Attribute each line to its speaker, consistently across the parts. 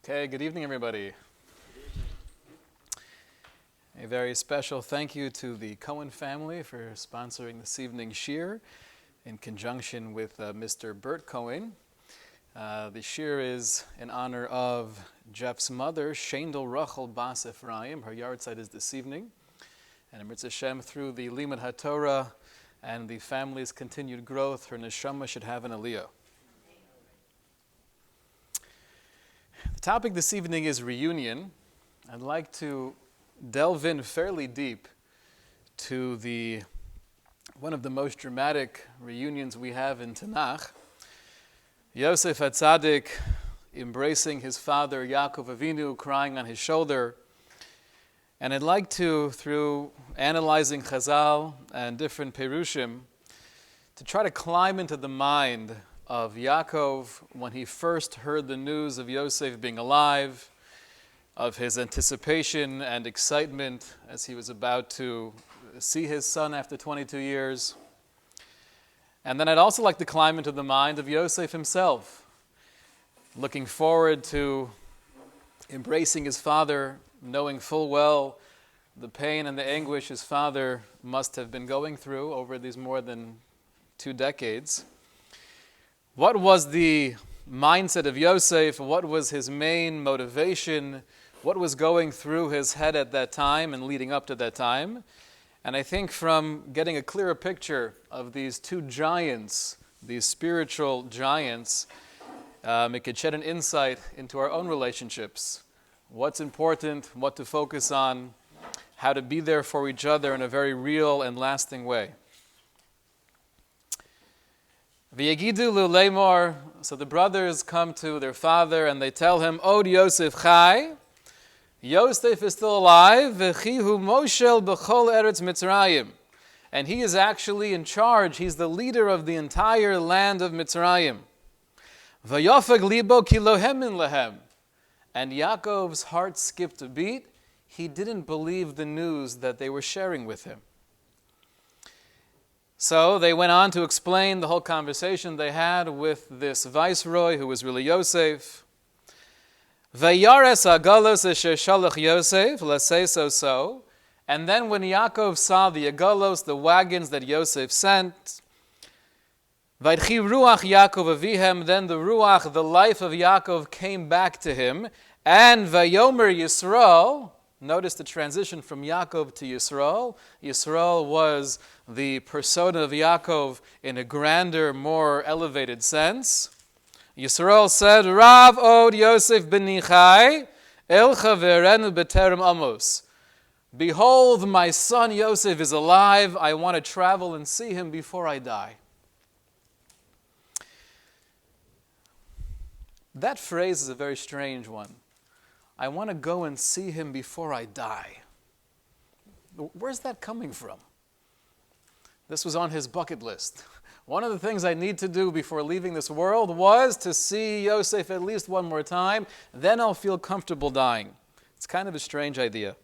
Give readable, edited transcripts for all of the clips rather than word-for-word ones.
Speaker 1: Okay, good evening, everybody. A very special thank you to the Cohen family for sponsoring this evening's shir in conjunction with Mr. Bert Cohen. The shir is in honor of Jeff's mother, Shendel Rachel Bas Ephraim. Her yahrzeit is this evening. And Amrit Hashem, through the Limud HaTorah and the family's continued growth, her neshama should have an aliyah. The topic this evening is reunion. I'd like to delve in fairly deep to one of the most dramatic reunions we have in Tanakh. Yosef HaTzadik embracing his father Yaakov Avinu, crying on his shoulder. And I'd like to, through analyzing Chazal and different Perushim, to try to climb into the mind of Yaakov when he first heard the news of Yosef being alive, of his anticipation and excitement as he was about to see his son after 22 years. And then I'd also like to climb into the mind of Yosef himself, looking forward to embracing his father, knowing full well the pain and the anguish his father must have been going through over these more than 2 decades. What was the mindset of Yosef? What was his main motivation? What was going through his head at that time and leading up to that time? And I think from getting a clearer picture of these 2 giants, these spiritual giants, it could shed an insight into our own relationships. What's important, what to focus on, how to be there for each other in a very real and lasting way. V'yegidu l'leimor, so the brothers come to their father and they tell him, Od Yosef Chai, Yosef is still alive, v'chihu moshel b'chol eretz Mitzrayim. And he is actually in charge, he's the leader of the entire land of Mitzrayim. V'yofeg libo ki lohemin lehem. And Yaakov's heart skipped a beat. He didn't believe the news that they were sharing with him. So they went on to explain the whole conversation they had with this viceroy who was really Yosef. Vayares agalos asher shalach Yosef, let's say so. And then when Yaakov saw the agalos, the wagons that Yosef sent, Vaydchi ruach Yaakov avihem, then the ruach, the life of Yaakov came back to him. And Vayomer Yisrael, notice the transition from Yaakov to Yisrael. Yisrael was the persona of Yaakov in a grander, more elevated sense. Yisrael said, Rav od Yosef benichai, el chaverenu beterem amos. Behold, my son Yosef is alive. I want to travel and see him before I die. That phrase is a very strange one. I want to go and see him before I die. Where's that coming from? This was on his bucket list. One of the things I need to do before leaving this world was to see Yosef at least one more time. Then I'll feel comfortable dying. It's kind of a strange idea.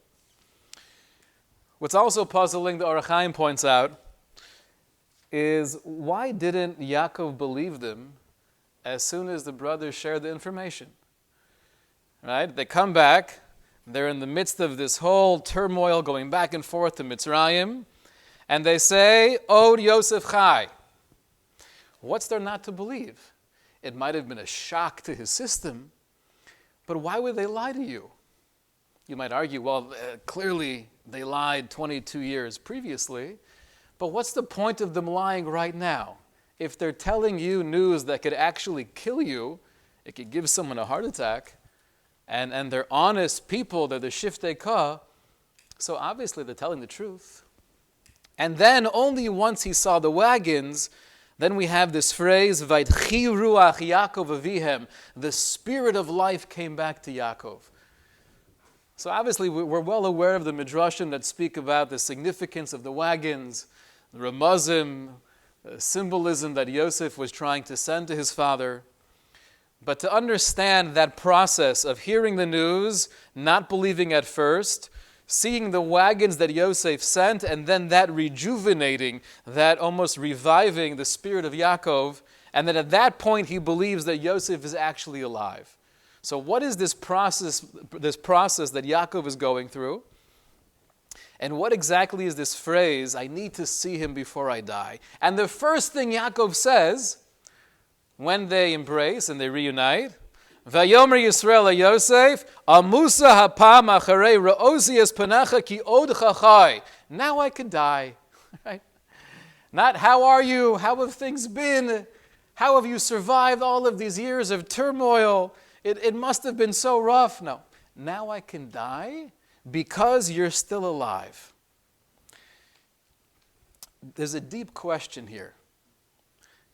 Speaker 1: What's also puzzling, the Orach Chaim points out, is why didn't Yaakov believe them as soon as the brothers shared the information? Right? They come back. They're in the midst of this whole turmoil going back and forth to Mitzrayim. And they say, Od Yosef Chai. What's there not to believe? It might have been a shock to his system, but why would they lie to you? You might argue, well, clearly they lied 22 years previously, but what's the point of them lying right now? If they're telling you news that could actually kill you, it could give someone a heart attack, and they're honest people, they're the shiftei ka, so obviously they're telling the truth. And then only once he saw the wagons, then we have this phrase, Vaydchi ruach Yaakov avihem, the spirit of life came back to Yaakov. So obviously we're well aware of the midrashim that speak about the significance of the wagons, the ramazim, symbolism that Yosef was trying to send to his father. But to understand that process of hearing the news, not believing at first, seeing the wagons that Yosef sent, and then that rejuvenating, that almost reviving the spirit of Yaakov, and then at that point he believes that Yosef is actually alive. So what is this process that Yaakov is going through? And what exactly is this phrase, I need to see him before I die? And the first thing Yaakov says when they embrace and they reunite, Vayomer Yisrael Yosef, Amusa hapam acharei ra'ozi es panacha ki od chachai. Now I can die. Right? Not how are you? How have things been? How have you survived all of these years of turmoil? It must have been so rough. No. Now I can die because you're still alive. There's a deep question here.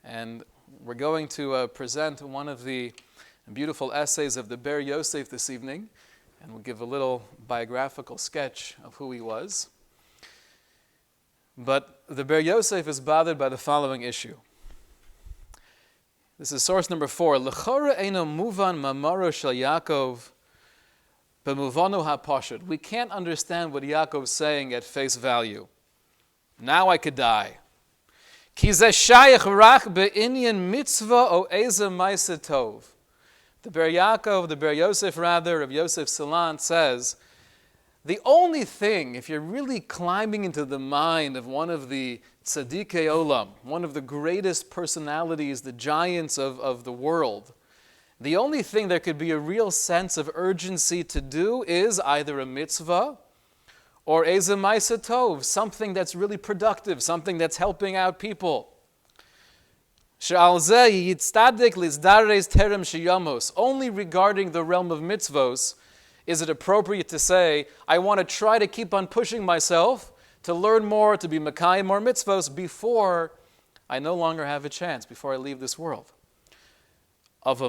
Speaker 1: And we're going to present one of the beautiful essays of the Ber Yosef this evening, and we'll give a little biographical sketch of who he was. But the Ber Yosef is bothered by the following issue. This is source number 4. L'chora eino muvan mamaro shel Yaakov b'muvanu ha'pashut. We can't understand what Yaakov's saying at face value. Now I could die. Ki zeh shayach rach be'inyan mitzvah o eza ma'aseh tov. The Ber Yosef of Yosef Salant says, the only thing, if you're really climbing into the mind of one of the Tzaddikei Olam, one of the greatest personalities, the giants of the world, the only thing there could be a real sense of urgency to do is either a mitzvah or eza ma'aseh tov, something that's really productive, something that's helping out people. Only regarding the realm of mitzvos is it appropriate to say, I want to try to keep on pushing myself to learn more, to be mekayim more mitzvos before I no longer have a chance, before I leave this world. But the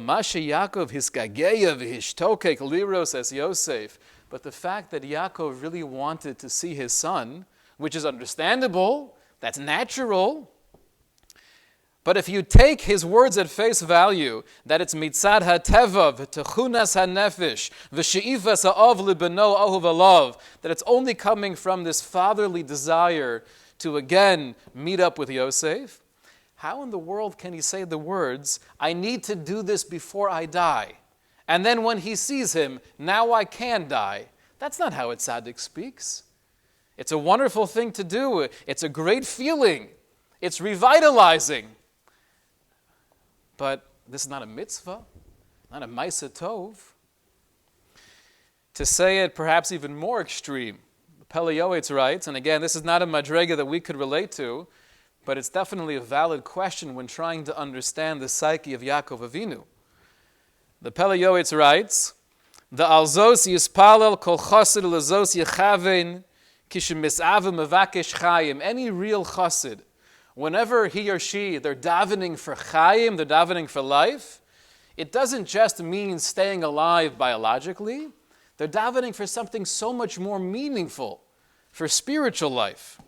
Speaker 1: fact that Yaakov really wanted to see his son, which is understandable, that's natural. But if you take his words at face value, that it's mitzad ha'teva, v'techunas ha'nefesh, v'she'ifas ha'ov libeno ahuv alav, that it's only coming from this fatherly desire to again meet up with Yosef, how in the world can he say the words, I need to do this before I die? And then when he sees him, now I can die. That's not how a tzaddik speaks. It's a wonderful thing to do. It's a great feeling. It's revitalizing. But this is not a mitzvah, not a ma'aseh tov. To say it perhaps even more extreme, Pele Yoetz writes, and again, this is not a madrega that we could relate to, but it's definitely a valid question when trying to understand the psyche of Yaakov Avinu. The Pele Yoetz writes, the alzos yispalel kol chassid lezos yechaven kishem misavim mevakesh chayim. Any real chassid, whenever he or she, they're davening for chayim, they're davening for life, it doesn't just mean staying alive biologically. They're davening for something so much more meaningful, for spiritual life.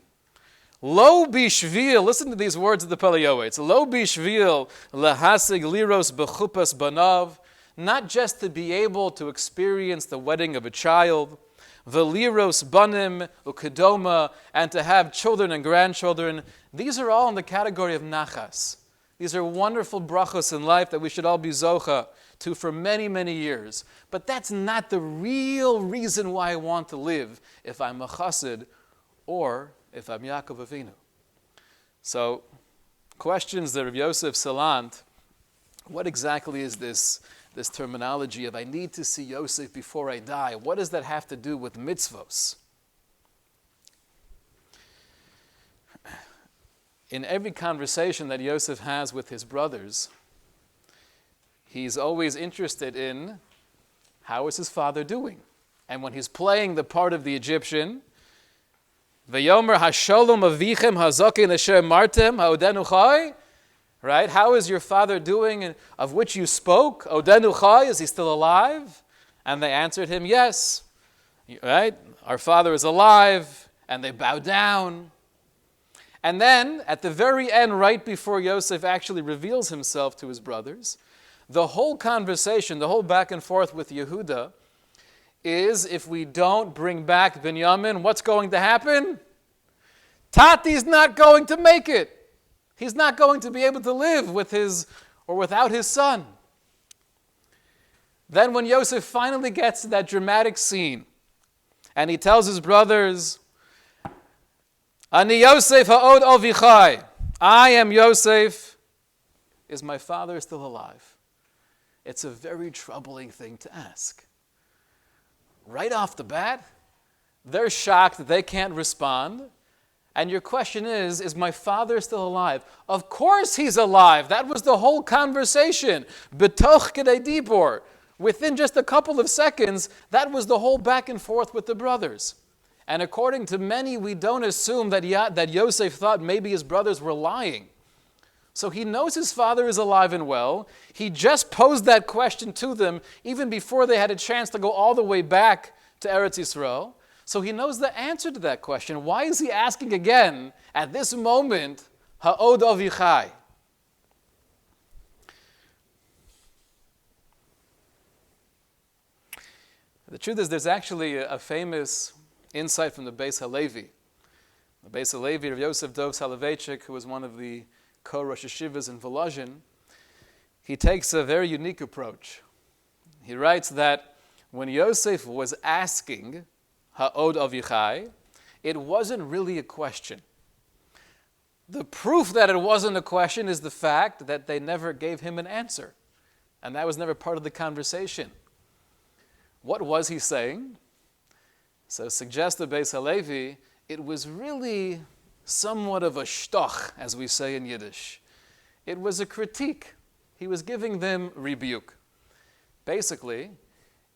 Speaker 1: Lo bishvil, listen to these words of the Pele Yoetz. Lo bishvil lehasig liros bechupas banav, not just to be able to experience the wedding of a child, veliros banim ukedoma, and to have children and grandchildren. These are all in the category of nachas. These are wonderful brachos in life that we should all be zocha to for many, many years. But that's not the real reason why I want to live if I'm a chassid or if I'm Yaakov Avinu. So, questions that Rav Yosef Salant, what exactly is this terminology of I need to see Yosef before I die? What does that have to do with mitzvos? In every conversation that Yosef has with his brothers, he's always interested in how is his father doing. And when he's playing the part of the Egyptian, V'yomer hasholom avichem hazokin asher martem haodenu chai, right? How is your father doing, of which you spoke? Odenu chai, is he still alive? And they answered him, yes. Right? Our father is alive. And they bow down. And then, at the very end, right before Yosef actually reveals himself to his brothers, the whole conversation, the whole back and forth with Yehuda is, if we don't bring back Binyamin, what's going to happen? Tati's not going to make it. He's not going to be able to live with his or without his son. Then when Yosef finally gets to that dramatic scene, and he tells his brothers, Ani Yosef ha'od avichai, I am Yosef, is my father still alive? It's a very troubling thing to ask. Right off the bat, they're shocked that they can't respond. And your question is my father still alive? Of course he's alive. That was the whole conversation. Betoch kedei dibor. Within just a couple of seconds, that was the whole back and forth with the brothers. And according to many, we don't assume that Yosef thought maybe his brothers were lying. So he knows his father is alive and well. He just posed that question to them even before they had a chance to go all the way back to Eretz Yisrael. So he knows the answer to that question. Why is he asking again at this moment, Ha'od avichai? The truth is there's actually a famous insight from the Beis Halevi. The Beis Halevi, Rav Yosef Dov Soloveitchik, who was one of the co-Rosh Hashivas in Volozhin, he takes a very unique approach. He writes that when Yosef was asking, Ha'od avichai, it wasn't really a question. The proof that it wasn't a question is the fact that they never gave him an answer. And that was never part of the conversation. What was he saying? So suggests the Beis Halevi, it was really somewhat of a shtoch, as we say in Yiddish. It was a critique. He was giving them rebuke. Basically,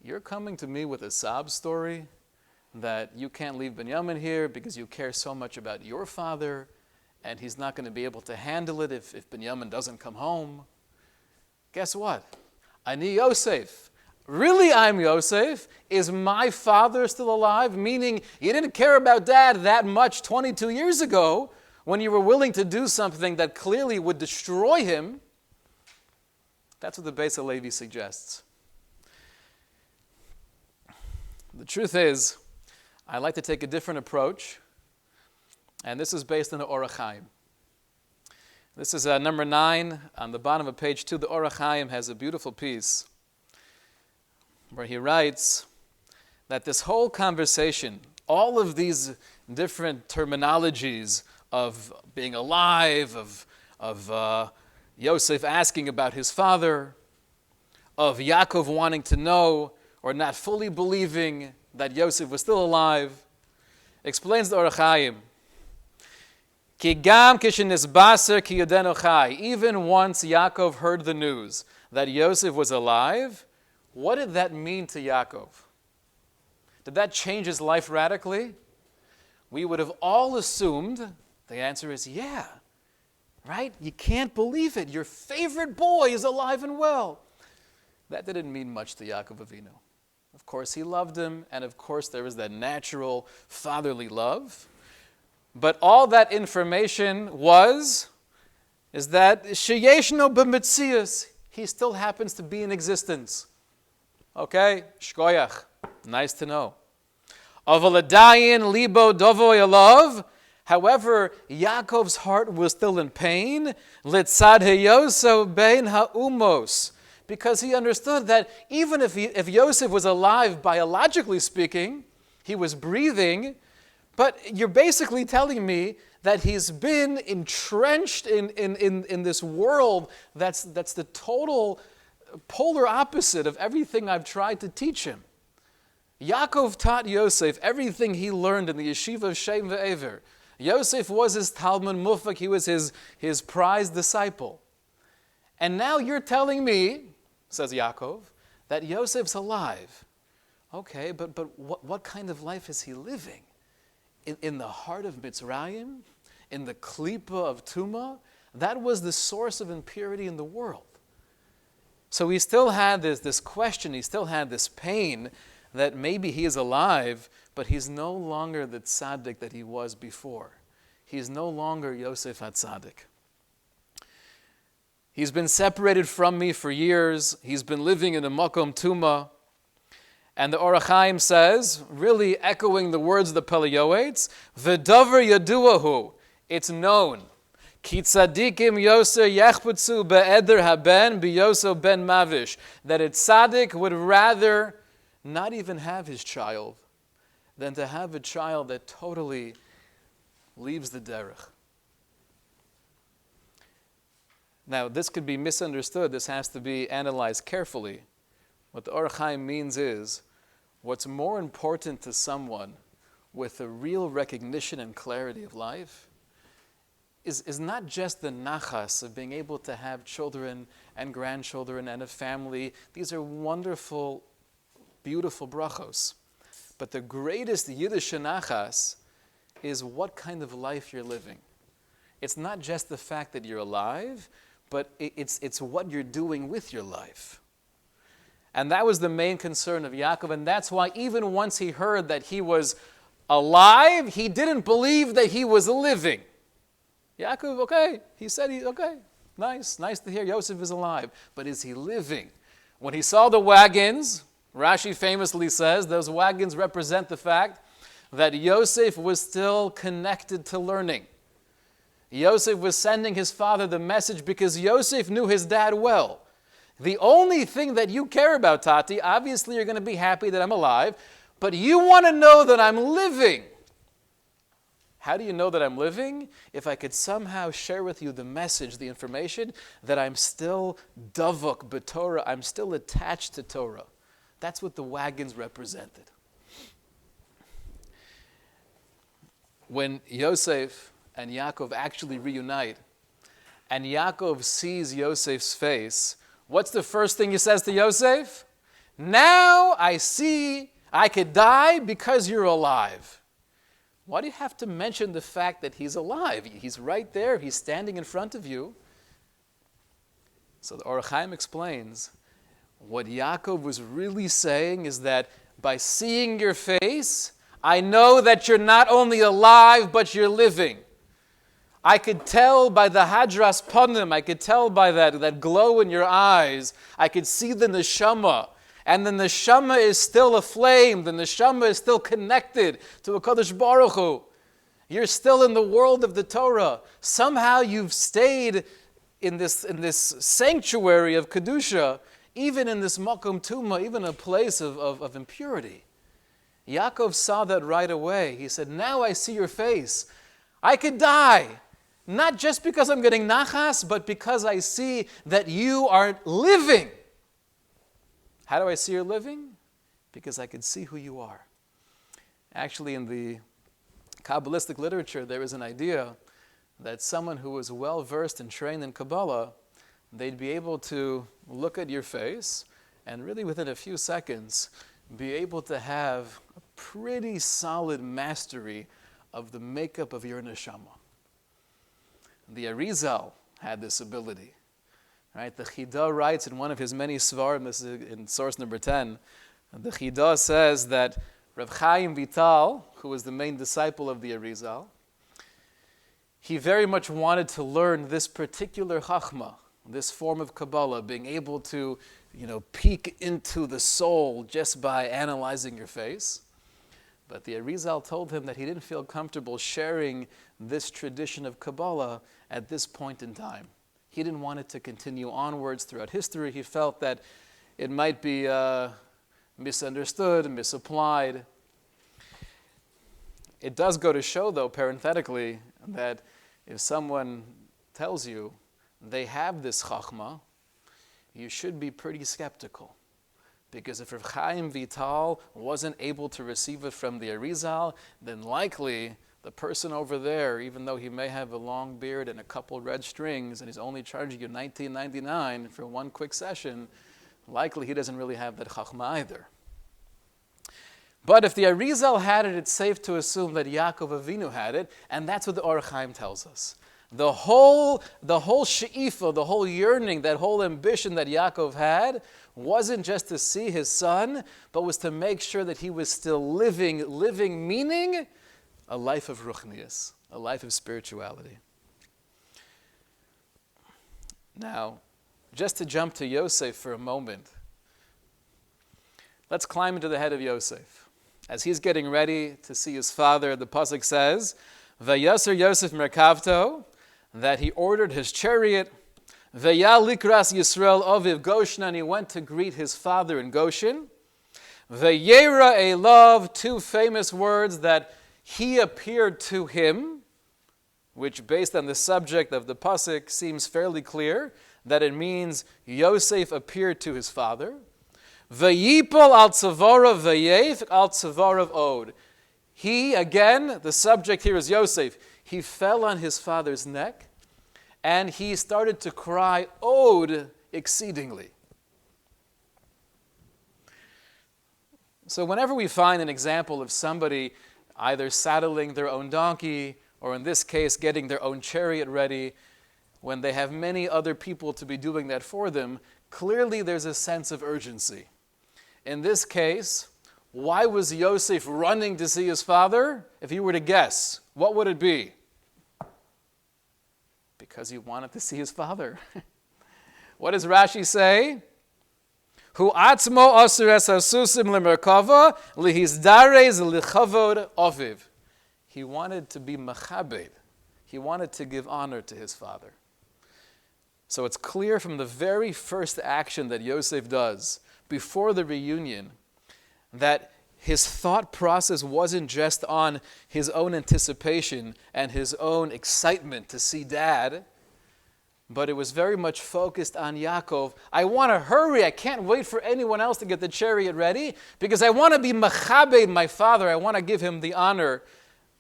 Speaker 1: you're coming to me with a sob story that you can't leave Binyamin here because you care so much about your father, and he's not going to be able to handle it if Binyamin doesn't come home. Guess what? Ani Yosef. Really, I'm Yosef. Is my father still alive? Meaning, you didn't care about dad that much 22 years ago when you were willing to do something that clearly would destroy him. That's what the Beis Halevi suggests. The truth is, I like to take a different approach, and this is based on the Orach Chaim. This is number 9 on the bottom of page 2. The Orach Chaim has a beautiful piece where he writes that this whole conversation, all of these different terminologies of being alive, of Yosef asking about his father, of Yaakov wanting to know or not fully believing that Yosef was still alive, explains the Orach Chaim. Ki gam kishenisbaser ki yodenu chai. Even once Yaakov heard the news that Yosef was alive, what did that mean to Yaakov? Did that change his life radically? We would have all assumed the answer is yeah, right? You can't believe it. Your favorite boy is alive and well. That didn't mean much to Yaakov Avinu. Of course, he loved him, and of course, there was that natural fatherly love. But all that information is that sheyeshno b'metzius, he still happens to be in existence. Okay, shkoyach, nice to know. Aval adayin libo dovoy alav. However, Yaakov's heart was still in pain. Litzad heyoso bein ha'umos. Because he understood that even if Yosef was alive, biologically speaking, he was breathing, but you're basically telling me that he's been entrenched in this world that's the total polar opposite of everything I've tried to teach him. Yaakov taught Yosef everything he learned in the yeshiva of Shem ve'ever. Yosef was his Talmud Mufak, he was his prized disciple. And now you're telling me, says Yaakov, that Yosef's alive. Okay, but what kind of life is he living? In the heart of Mitzrayim? In the klipa of Tumah? That was the source of impurity in the world. So he still had this question, he still had this pain that maybe he is alive, but he's no longer the tzaddik that he was before. He's no longer Yosef HaTzaddik. He's been separated from me for years. He's been living in a makom tumah. And the Orach Chaim says, really echoing the words of the Pele Yoetz, V'davar yaduahu, it's known. Ki tzadikim yoser yechputzu be'eder haben biyoso ben mavish. That a tzaddik would rather not even have his child than to have a child that totally leaves the derech. Now, this could be misunderstood. This has to be analyzed carefully. What the Orach Chaim means is, what's more important to someone with a real recognition and clarity of life is not just the nachas of being able to have children and grandchildren and a family. These are wonderful, beautiful brachos. But the greatest Yiddish nachas is what kind of life you're living. It's not just the fact that you're alive, but it's what you're doing with your life. And that was the main concern of Yaakov, and that's why even once he heard that he was alive, he didn't believe that he was living. Yaakov, okay, he said, okay, nice to hear Yosef is alive, but is he living? When he saw the wagons, Rashi famously says, those wagons represent the fact that Yosef was still connected to learning. Yosef was sending his father the message because Yosef knew his dad well. The only thing that you care about, Tati, obviously you're going to be happy that I'm alive, but you want to know that I'm living. How do you know that I'm living? If I could somehow share with you the message, the information, that I'm still davuk b'Torah, I'm still attached to Torah. That's what the wagons represented. When Yosef and Yaakov actually reunite, and Yaakov sees Yosef's face, what's the first thing he says to Yosef? Now I see I could die because you're alive. Why do you have to mention the fact that he's alive? He's right there. He's standing in front of you. So the Orach Chaim explains, what Yaakov was really saying is that by seeing your face, I know that you're not only alive, but you're living. I could tell by the hadras panim, I could tell by that glow in your eyes, I could see the neshama. And the neshama is still aflame. The neshama is still connected to a Kadosh Baruch Hu. You're still in the world of the Torah. Somehow you've stayed in this sanctuary of Kedusha, even in this Makom Tuma, even a place of impurity. Yaakov saw that right away. He said, now I see your face. I could die. Not just because I'm getting nachas, but because I see that you are living. How do I see you're living? Because I can see who you are. Actually, in the Kabbalistic literature, there is an idea that someone who was well-versed and trained in Kabbalah, they'd be able to look at your face and really within a few seconds be able to have a pretty solid mastery of the makeup of your neshama. The Arizal had this ability. Right? The Chidah writes in one of his many svarim, this is in source number 10, the Chidah says that Rav Chaim Vital, who was the main disciple of the Arizal, he very much wanted to learn this particular chachma, this form of Kabbalah, being able to, peek into the soul just by analyzing your face. But the Arizal told him that he didn't feel comfortable sharing this tradition of Kabbalah at this point in time. He didn't want it to continue onwards throughout history. He felt that it might be misunderstood, misapplied. It does go to show, though, parenthetically, that if someone tells you they have this chachma, you should be pretty skeptical. Because if Rav Chaim Vital wasn't able to receive it from the Arizal, then likely the person over there, even though he may have a long beard and a couple red strings and he's only charging you $19.99 for one quick session, likely he doesn't really have that chachma either. But if the Arizal had it, it's safe to assume that Yaakov Avinu had it, and that's what the Orach Chaim tells us. The whole she'ifa, the whole yearning, that whole ambition that Yaakov had wasn't just to see his son, but was to make sure that he was still living meaning a life of ruchnius, a life of spirituality. Now, just to jump to Yosef for a moment, let's climb into the head of Yosef. As he's getting ready to see his father, the pasuk says, "Vayaser Yosef merkavto, that he ordered his chariot, Ve'ya likras Yisrael aviv Goshen, and he went to greet his father in Goshen. Ve'yera elav, two famous words that he appeared to him, which based on the subject of the pasuk seems fairly clear, that it means Yosef appeared to his father. Ve'yipol al tzavarav ve'yef al tzavarav od. He, again, the subject here is Yosef. He fell on his father's neck, and he started to cry, od, exceedingly. So whenever we find an example of somebody either saddling their own donkey, or in this case, getting their own chariot ready, when they have many other people to be doing that for them, clearly there's a sense of urgency. In this case, why was Yosef running to see his father? If you were to guess, what would it be? Because he wanted to see his father. What does Rashi say? Hu atzmo asur es hasusim lemerkava lihizdarez lichavod aviv. He wanted to be machabed. He wanted to give honor to his father. So it's clear from the very first action that Yosef does before the reunion that his thought process wasn't just on his own anticipation and his own excitement to see dad, but it was very much focused on Yaakov. I want to hurry. I can't wait for anyone else to get the chariot ready because I want to be machabed my father. I want to give him the honor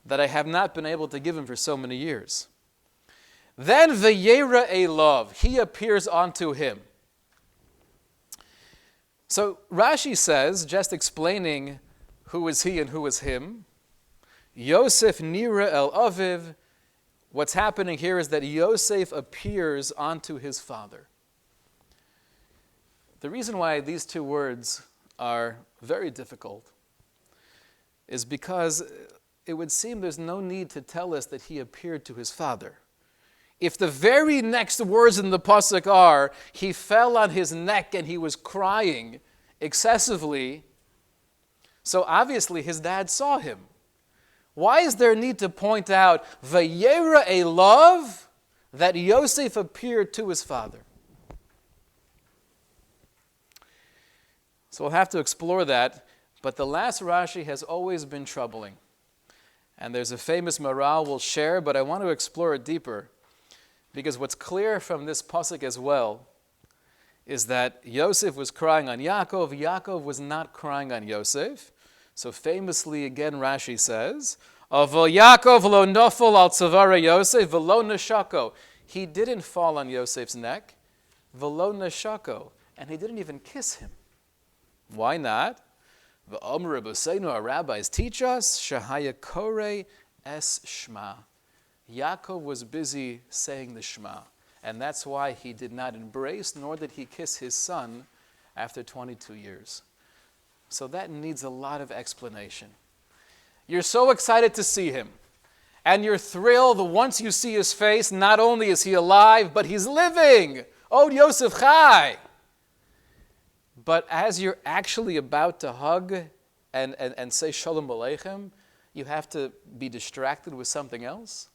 Speaker 1: that I have not been able to give him for so many years. Then Vayera elav, he appears unto him. So Rashi says, just explaining who is he and who is him, Yosef nira el aviv. What's happening here is that Yosef appears unto his father. The reason why these two words are very difficult is because it would seem there's no need to tell us that he appeared to his father. If the very next words in the pasuk are, he fell on his neck and he was crying excessively, so obviously his dad saw him. Why is there a need to point out, Vayera elav, that Yosef appeared to his father? So we'll have to explore that, but the last Rashi has always been troubling. And there's a famous moral we'll share, but I want to explore it deeper. Because what's clear from this pasuk as well is that Yosef was crying on Yaakov. Yaakov was not crying on Yosef. So famously, again, Rashi says, Avo Yaakov lo nofel al tzavara Yosef velo neshako. He didn't fall on Yosef's neck, velo neshako, and he didn't even kiss him. Why not? V'omer Rabbeinu, our rabbis teach us, shahaya kore es shma. Yaakov was busy saying the Shema, and that's why he did not embrace nor did he kiss his son after 22 years. So that needs a lot of explanation. You're so excited to see him, and you're thrilled once you see his face. Not only is he alive, but he's living. Oh, Yosef Chai! But as you're actually about to hug and say Shalom Aleichem, you have to be distracted with something else.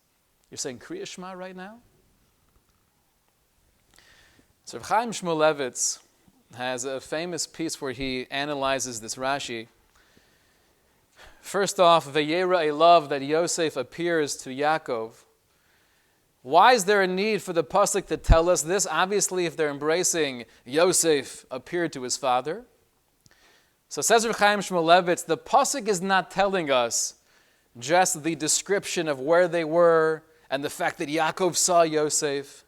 Speaker 1: You're saying Kriya Shema right now? So Reb Chaim Shmulevitz has a famous piece where he analyzes this Rashi. First off, Vayera elav, that Yosef appears to Yaakov. Why is there a need for the pasuk to tell us this? Obviously, if they're embracing, Yosef appeared to his father. So says Reb Chaim Shmulevitz, the pasuk is not telling us just the description of where they were and the fact that Yaakov saw Yosef,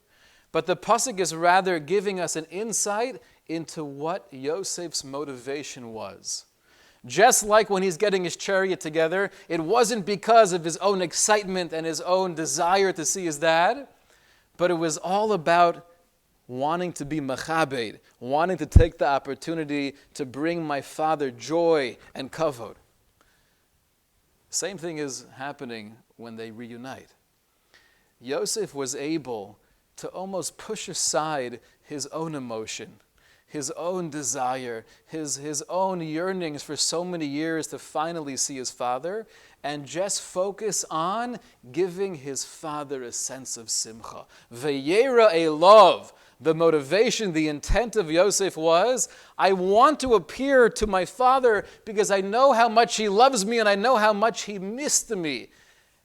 Speaker 1: but the pasuk is rather giving us an insight into what Yosef's motivation was. Just like when he's getting his chariot together, it wasn't because of his own excitement and his own desire to see his dad, but it was all about wanting to be machabed, wanting to take the opportunity to bring my father joy and kavod. Same thing is happening when they reunite. Yosef was able to almost push aside his own emotion, his own desire, his own yearnings for so many years to finally see his father, and just focus on giving his father a sense of simcha. Vayera elov. The motivation, the intent of Yosef was, I want to appear to my father because I know how much he loves me and I know how much he missed me.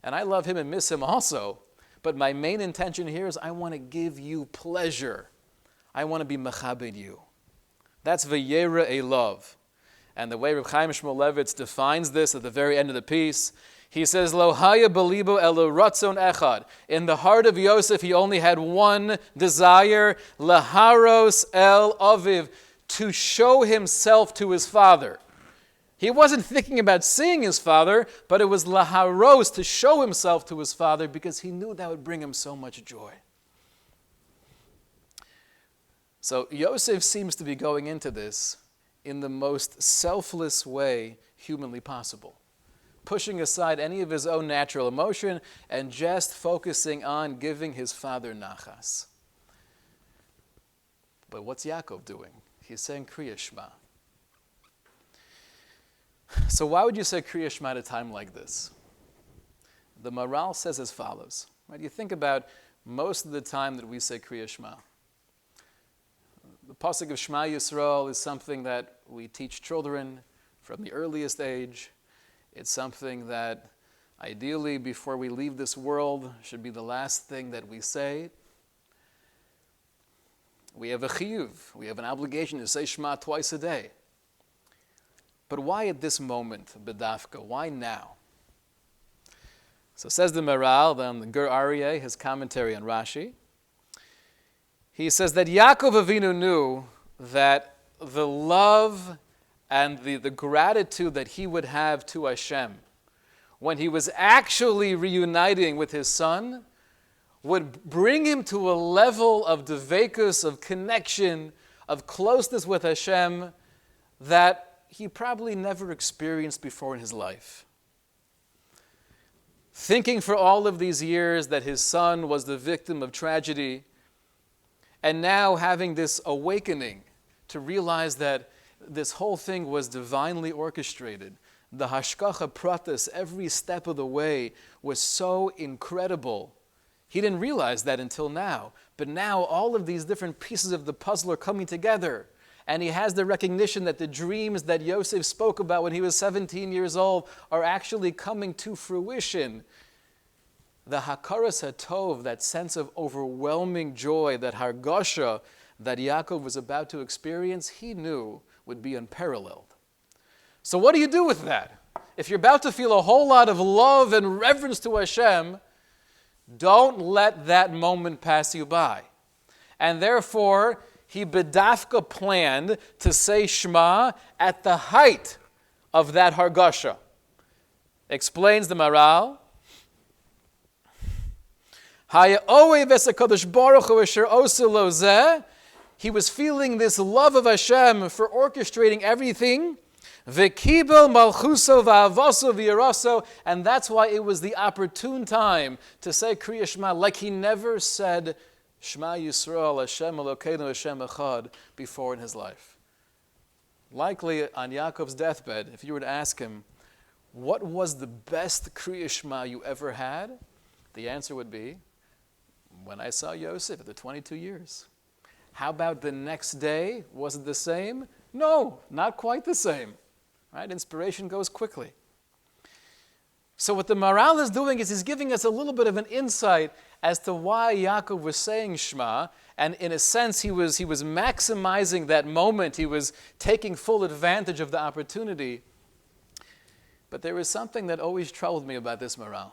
Speaker 1: And I love him and miss him also. But my main intention here is I want to give you pleasure. I want to be mechabed you. That's vayera elov. And the way Reb Chaim Shmulevitz defines this at the very end of the piece, he says, Lo haya belibo elo ratzon echad. In the heart of Yosef, he only had one desire, laharos el aviv, to show himself to his father. He wasn't thinking about seeing his father, but it was laharos, to show himself to his father, because he knew that would bring him so much joy. So Yosef seems to be going into this in the most selfless way humanly possible, pushing aside any of his own natural emotion and just focusing on giving his father nachas. But what's Yaakov doing? He's saying Kriya Shema. So why would you say Kriya Shema at a time like this? The Maral says as follows. Right? You think about most of the time that we say Kriya Shema. The pasuk of Shema Yisrael is something that we teach children from the earliest age. It's something that ideally before we leave this world should be the last thing that we say. We have a chiyuv, we have an obligation to say Shema twice a day. But why at this moment, bedafka? Why now? So says the Maral, then the Gur Aryeh, his commentary on Rashi. He says that Yaakov Avinu knew that the love and the gratitude that he would have to Hashem when he was actually reuniting with his son would bring him to a level of devekus, of connection, of closeness with Hashem that he probably never experienced before in his life. Thinking for all of these years that his son was the victim of tragedy, and now having this awakening to realize that this whole thing was divinely orchestrated. The hashkacha pratis, every step of the way, was so incredible. He didn't realize that until now. But now all of these different pieces of the puzzle are coming together. And he has the recognition that the dreams that Yosef spoke about when he was 17 years old are actually coming to fruition. The hakaras hatov, that sense of overwhelming joy, that hargasha that Yaakov was about to experience, he knew would be unparalleled. So what do you do with that? If you're about to feel a whole lot of love and reverence to Hashem, don't let that moment pass you by. And therefore, he bedafka planned to say Shema at the height of that hargasha. Explains the Maral. He was feeling this love of Hashem for orchestrating everything. And that's why it was the opportune time to say Kriya Shema, like he never said Shema Yisrael, Hashem Elokeinu, Hashem Echad before in his life. Likely on Yaakov's deathbed, if you were to ask him, what was the best Kriya Shema you ever had? The answer would be, when I saw Yosef at the 22 years. How about the next day? Was it the same? No, not quite the same. Right? Inspiration goes quickly. So what the Maral is doing is he's giving us a little bit of an insight as to why Yaakov was saying Shema, and in a sense he was maximizing that moment. He was taking full advantage of the opportunity. But there was something that always troubled me about this Maral.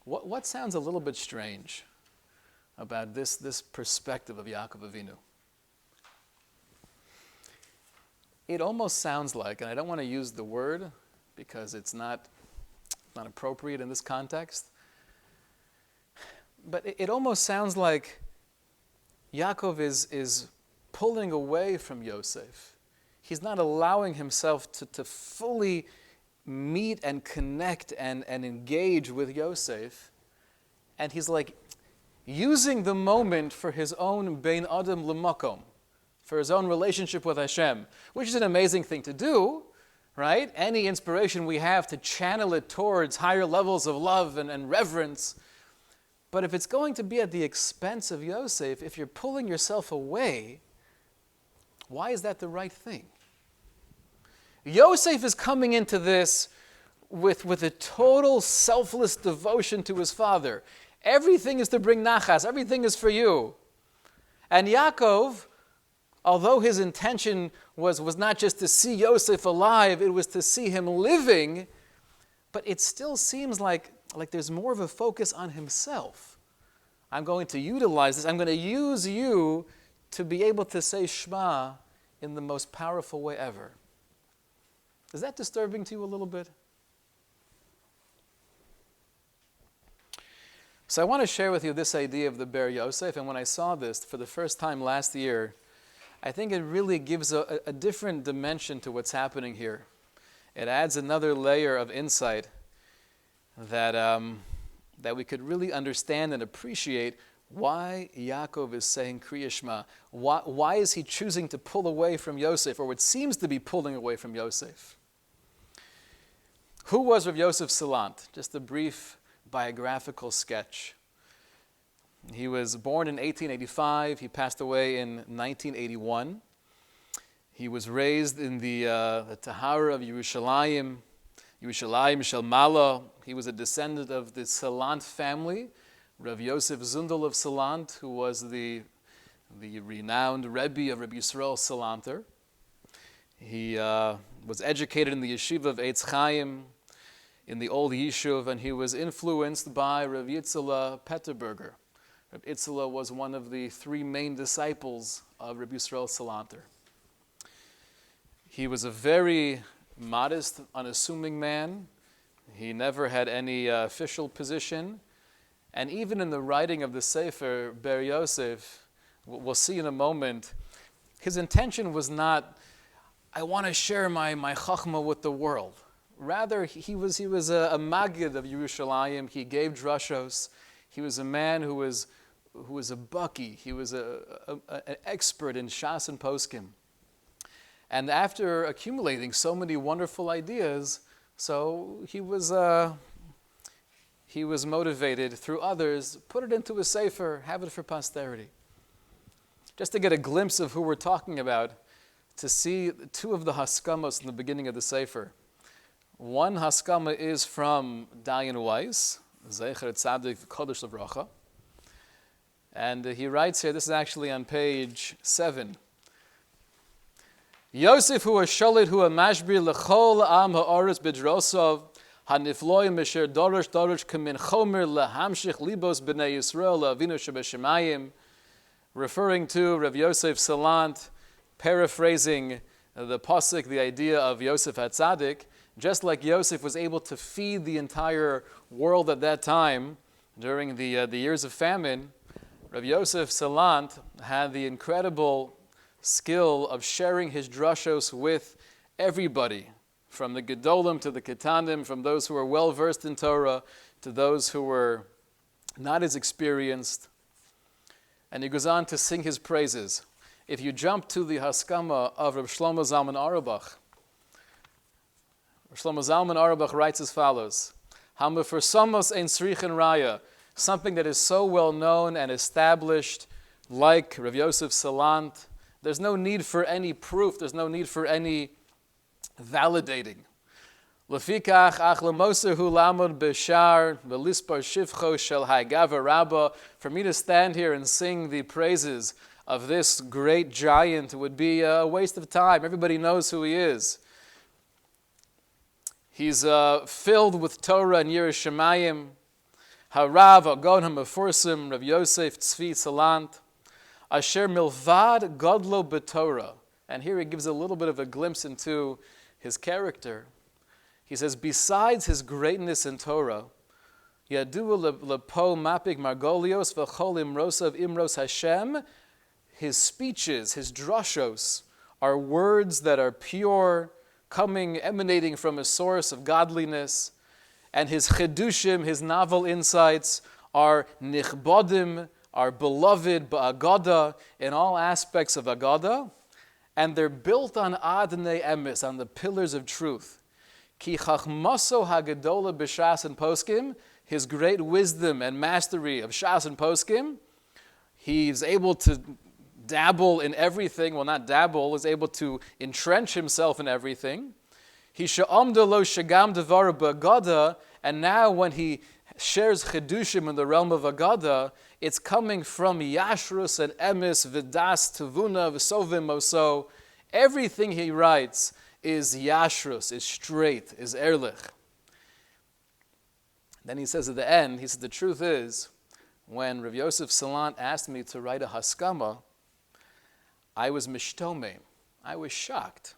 Speaker 1: What sounds a little bit strange about this perspective of Yaakov Avinu? It almost sounds like, and I don't want to use the word because it's not appropriate in this context, but it almost sounds like Yaakov is pulling away from Yosef. He's not allowing himself to fully meet and connect and engage with Yosef. And he's like using the moment for his own bein adam l'makom. for his own relationship with Hashem, which is an amazing thing to do, right? Any inspiration we have to channel it towards higher levels of love and reverence. But if it's going to be at the expense of Yosef, if you're pulling yourself away, why is that the right thing? Yosef is coming into this with a total selfless devotion to his father. Everything is to bring nachas. Everything is for you. And Yaakov, although his intention was not just to see Yosef alive, it was to see him living, but it still seems like there's more of a focus on himself. I'm going to utilize this. I'm going to use you to be able to say Shema in the most powerful way ever. Is that disturbing to you a little bit? So I want to share with you this idea of the Ber Yosef, and when I saw this for the first time last year, I think it really gives a different dimension to what's happening here. It adds another layer of insight that we could really understand and appreciate why Yaakov is saying Kriya Shema. Why is he choosing to pull away from Yosef, or what seems to be pulling away from Yosef? Who was Rav Yosef Salant? Just a brief biographical sketch. He was born in 1885. He passed away in 1981. He was raised in the Tahara of Yerushalayim Shel Mala. He was a descendant of the Salant family, Rav Yosef Zundel of Salant, who was the renowned Rebbe of Rabbi Yisrael Salanter. He was educated in the yeshiva of Eitz Chaim, in the old Yishuv, and he was influenced by Rav Yitzhak Petterberger. Rav Yitzhak was one of the three main disciples of Rabbi Yisrael Salanter. He was a very modest, unassuming man. He never had any official position. And even in the writing of the Sefer, Ber Yosef, we'll see in a moment, his intention was not, I want to share my chachma with the world. Rather, he was a Maggid of Yerushalayim. He gave drashos. He was a man who was a baki. He was an expert in Shas and Poskim. And after accumulating so many wonderful ideas, so he was motivated through others, put it into a sefer, have it for posterity. Just to get a glimpse of who we're talking about, to see two of the haskamos in the beginning of the sefer. One haskama is from Dayan Weiss, Zecher Tzadik Kodesh Livracha. And he writes here, this is actually on page 7. Yosef hu ha-sholit hu ha-mashbir l'chol am ha'oretz b'drosov ha-nifloim asher dorosh kamin chomer lehamshich libos b'nei Yisrael la'avinu shebashamayim, referring to Rav Yosef Salant, paraphrasing the pasuk, the idea of Yosef HaTzadik. Just like Yosef was able to feed the entire world at that time during the years of famine, Rav Yosef Salant had the incredible skill of sharing his drashos with everybody, from the Gedolim to the Ketanim, from those who were well-versed in Torah to those who were not as experienced. And he goes on to sing his praises. If you jump to the Haskama of Rav Shlomo Zalman Auerbach, Shlomo Zalman Auerbach writes as follows: "Hameforsamos ein srichen raya," something that is so well known and established, like Rav Yosef Salant. There's no need for any proof. There's no need for any validating. Lefikach ach lemoser hu lamod b'shar v'lispar shivcho shel haigava rabba. For me to stand here and sing the praises of this great giant would be a waste of time. Everybody knows who he is. He's filled with Torah and Yiras Shamayim. Harav Agon HaMeforsim Rav Yosef Tzvi Salant Asher Milvad Godlo B'Torah. And here he gives a little bit of a glimpse into his character. He says, besides his greatness in Torah, Yadu Lepo Mapik Margolios V'Chol Imrosav Imros Hashem, his speeches, his drashos, are words that are pure, emanating from a source of godliness, and his chedushim, his novel insights, are nichbodim, are beloved ba'agada, in all aspects of agada. and they're built on Adonai Emes, on the pillars of truth. Ki chachmaso hagadola b'shas and poskim, his great wisdom and mastery of shas and poskim, he's able to dabble in everything, well not dabble, is able to entrench himself in everything. He she'amda lo shagam devar b'agada, and now when he shares chedushim in the realm of agada, it's coming from yashrus and emes, vidas, tevuna, v'sovim oso. Everything he writes is yashrus, is straight, is erlich. Then he says at the end, he says, the truth is, when Rav Yosef Salant asked me to write a haskama, I was mishtomim. I was shocked.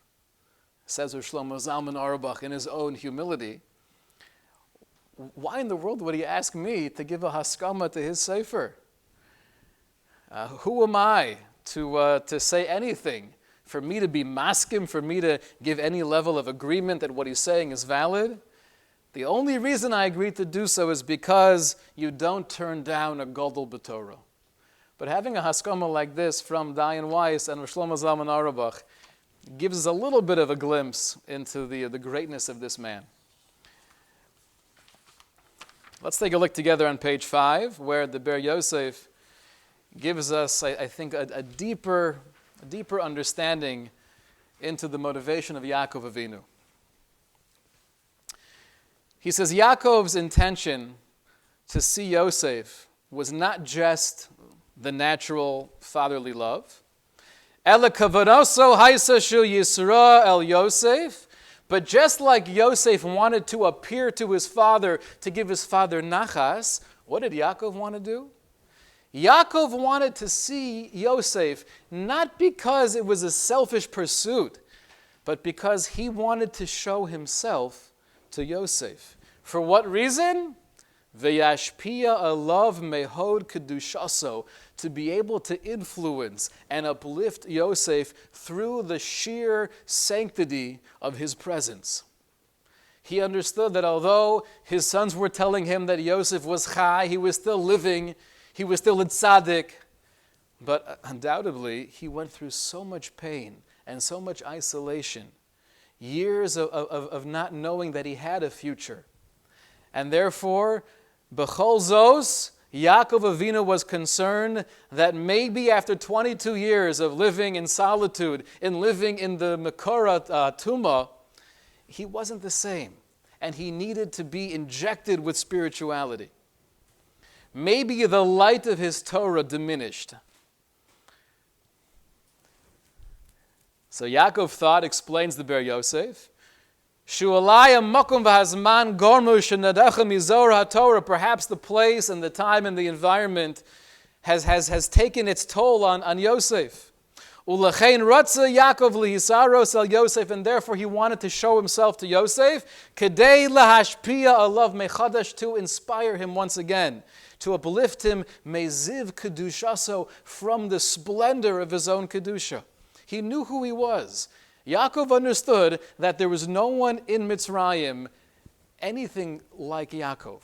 Speaker 1: Says Rav Shlomo Zalman Auerbach in his own humility. Why in the world would he ask me to give a haskama to his sefer? Who am I to say anything? For me to be maskim, for me to give any level of agreement that what he's saying is valid? The only reason I agreed to do so is because you don't turn down a Godel B'Torah. But having a haskama like this from Dayan Weiss and Shlomo Zalman Auerbach gives us a little bit of a glimpse into the greatness of this man. Let's take a look together on page 5, where the Ber Yosef gives us, I think, a deeper understanding into the motivation of Yaakov Avinu. He says Yaakov's intention to see Yosef was not just the natural fatherly love, Ela kavanoso haisa shel Yisra el Yosef, but just like Yosef wanted to appear to his father to give his father nachas, what did Yaakov want to do? Yaakov wanted to see Yosef not because it was a selfish pursuit, but because he wanted to show himself to Yosef. For what reason? V'yashpia alav mehod kedushaso, to be able to influence and uplift Yosef through the sheer sanctity of his presence. He understood that although his sons were telling him that Yosef was chai, he was still living, he was still a tzaddik, but undoubtedly he went through so much pain and so much isolation, years of not knowing that he had a future. And therefore, B'chol Zos, Yaakov Avinu was concerned that maybe after 22 years of living in solitude, in living in the Mekora Tumah, he wasn't the same. And he needed to be injected with spirituality. Maybe the light of his Torah diminished. So Yaakov thought, explains the Ber Yosef, perhaps the place and the time and the environment has taken its toll on Yosef. And therefore he wanted to show himself to Yosef, to inspire him once again, to uplift him meziv kedushaso, from the splendor of his own kedusha. He knew who he was. Yaakov understood that there was no one in Mitzrayim anything like Yaakov.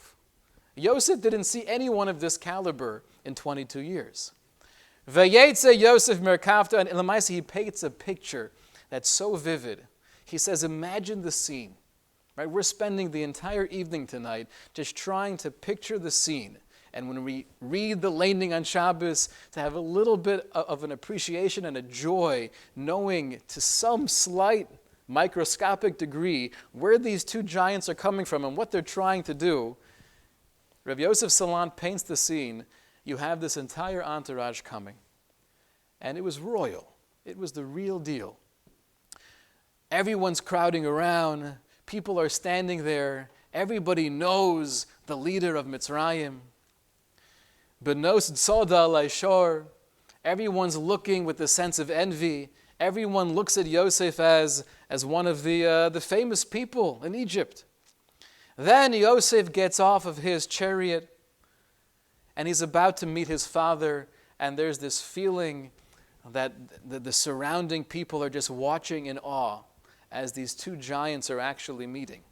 Speaker 1: Yosef didn't see anyone of this caliber in 22 years. Vayetze Yosef merkavta, and in Lamaisa he paints a picture that's so vivid. He says, imagine the scene. Right? We're spending the entire evening tonight just trying to picture the scene. And when we read the landing on Shabbos, to have a little bit of an appreciation and a joy, knowing to some slight microscopic degree where these two giants are coming from and what they're trying to do, Rav Yosef Salant paints the scene. You have this entire entourage coming. And it was royal. It was the real deal. Everyone's crowding around. People are standing there. Everybody knows the leader of Mitzrayim. Benos Tzoda Laishor, everyone's looking with a sense of envy. Everyone looks at Yosef as one of the famous people in Egypt. Then Yosef gets off of his chariot and he's about to meet his father, and there's this feeling that the surrounding people are just watching in awe as these two giants are actually meeting.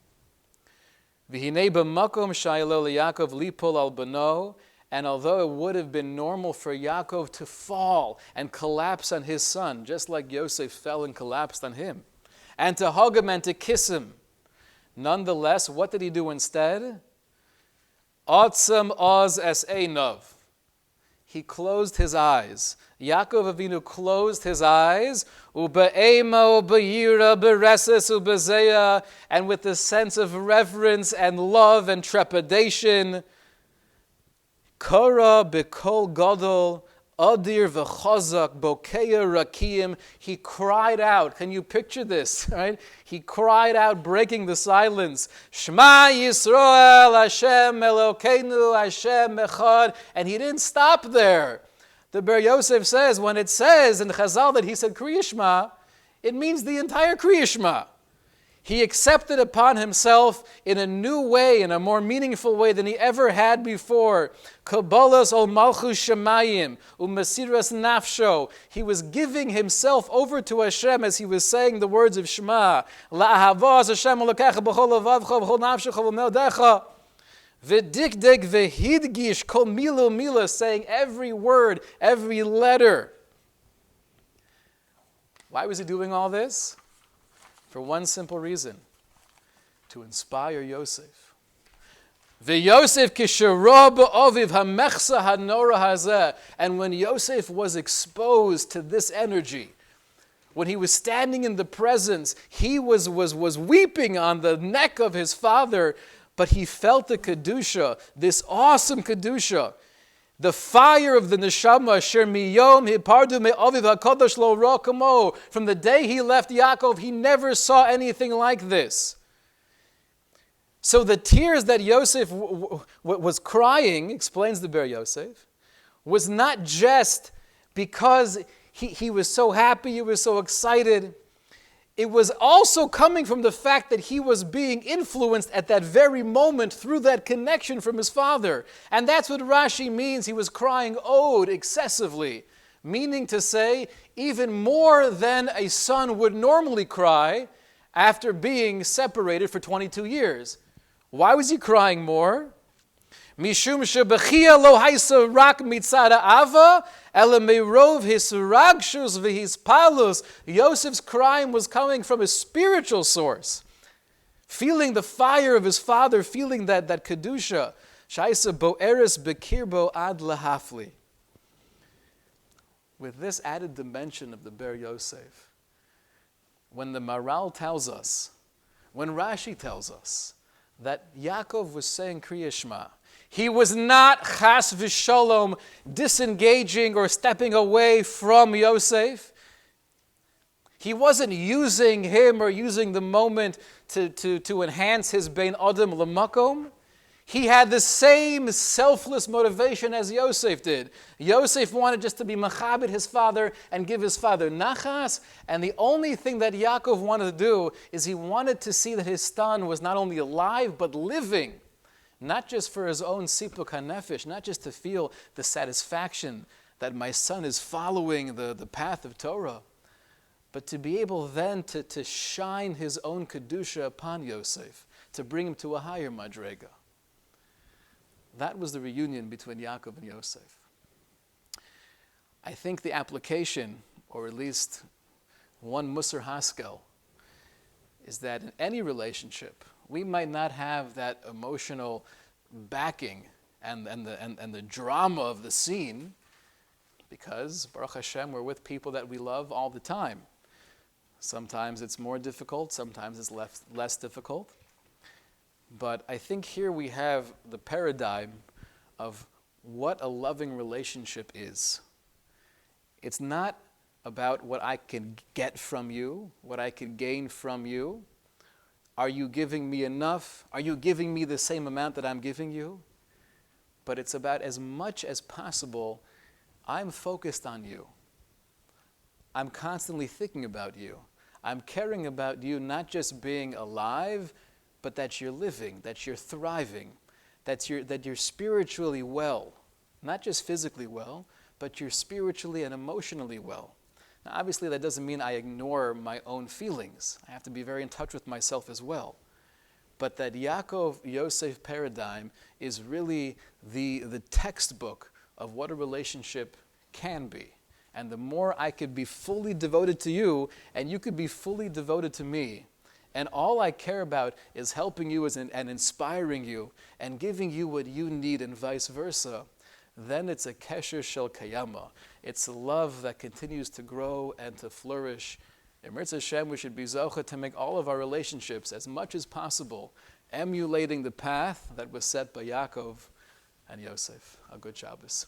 Speaker 1: V'hinei b'makom shaylo liYaakov lipol al bano. And although it would have been normal for Yaakov to fall and collapse on his son, just like Yosef fell and collapsed on him, and to hug him and to kiss him, nonetheless, what did he do instead? Otzam oz es einov. He closed his eyes. Yaakov Avinu closed his eyes, ube'ema ube'yira bereses ubezeya, and with a sense of reverence and love and trepidation, Kara bekol gadol adir v'chazak bokeya rakim. He cried out. Can you picture this? Right? He cried out, breaking the silence. Shema Yisrael, Hashem Elokeinu, Hashem Echad. And he didn't stop there. The Ber Yosef says, when it says in Chazal that he said Kriya Shema, it means the entire Kriya Shema. He accepted upon himself in a new way, in a more meaningful way than he ever had before. Kabbalas ol malchus shemayim umesiras nafsho. He was giving himself over to Hashem as he was saying the words of Shema. La'ahavaz Hashem elokecha b'chol levavcha b'chol nafshecha v'meldecha. V'dikdek v'hidgish kol milu mila, saying every word, every letter. Why was he doing all this? For one simple reason, to inspire Yosef. V'Yosef kisherah b'oviv hamechsa hanora hazeh. And when Yosef was exposed to this energy, when he was standing in the presence, he was weeping on the neck of his father, but he felt the kedusha, this awesome kedusha. The fire of the neshama, asher miyom hipardu me'aviv hakadosh lo ra kamo. From the day he left Yaakov, he never saw anything like this. So the tears that Yosef was crying, explains the Ber Yosef, was not just because he was so happy, he was so excited. It was also coming from the fact that he was being influenced at that very moment through that connection from his father. And that's what Rashi means. He was crying ode excessively, meaning to say even more than a son would normally cry after being separated for 22 years. Why was he crying more? Mishum shebechia lo haisa rak mitzada ava ele meirov hisragshus v'hispalus. Yosef's crime was coming from a spiritual source, feeling the fire of his father, feeling that kedusha. Shaisa boeres bekirbo ad lahafli. With this added dimension of the Ber Yosef, when the Maral tells us, when Rashi tells us that Yaakov was saying Kriya Shema, he was not chas v'shalom disengaging or stepping away from Yosef. He wasn't using him or using the moment to enhance his bein adam l'makom. He had the same selfless motivation as Yosef did. Yosef wanted just to be machabed his father and give his father nachas, and the only thing that Yaakov wanted to do is he wanted to see that his son was not only alive but living. Not just for his own sipuk hanefesh, not just to feel the satisfaction that my son is following the path of Torah, but to be able then to shine his own kedusha upon Yosef, to bring him to a higher madrega. That was the reunion between Yaakov and Yosef. I think the application, or at least one Musar Haskel, is that in any relationship, we might not have that emotional backing and the drama of the scene, because Baruch Hashem, we're with people that we love all the time. Sometimes it's more difficult, sometimes it's less difficult. But I think here we have the paradigm of what a loving relationship is. It's not about what I can get from you, what I can gain from you. Are you giving me enough? Are you giving me the same amount that I'm giving you? But it's about as much as possible, I'm focused on you. I'm constantly thinking about you. I'm caring about you not just being alive, but that you're living, that you're thriving, that you're spiritually well. Not just physically well, but you're spiritually and emotionally well. Now, obviously, that doesn't mean I ignore my own feelings. I have to be very in touch with myself as well. but that Yaakov-Yosef paradigm is really the textbook of what a relationship can be. And the more I could be fully devoted to you, and you could be fully devoted to me, and all I care about is helping you and inspiring you and giving you what you need and vice versa, then it's a kesher shel kayama. It's a love that continues to grow and to flourish. In Mirz Hashem, we should be zocha to make all of our relationships as much as possible emulating the path that was set by Yaakov and Yosef. A good Shabbos.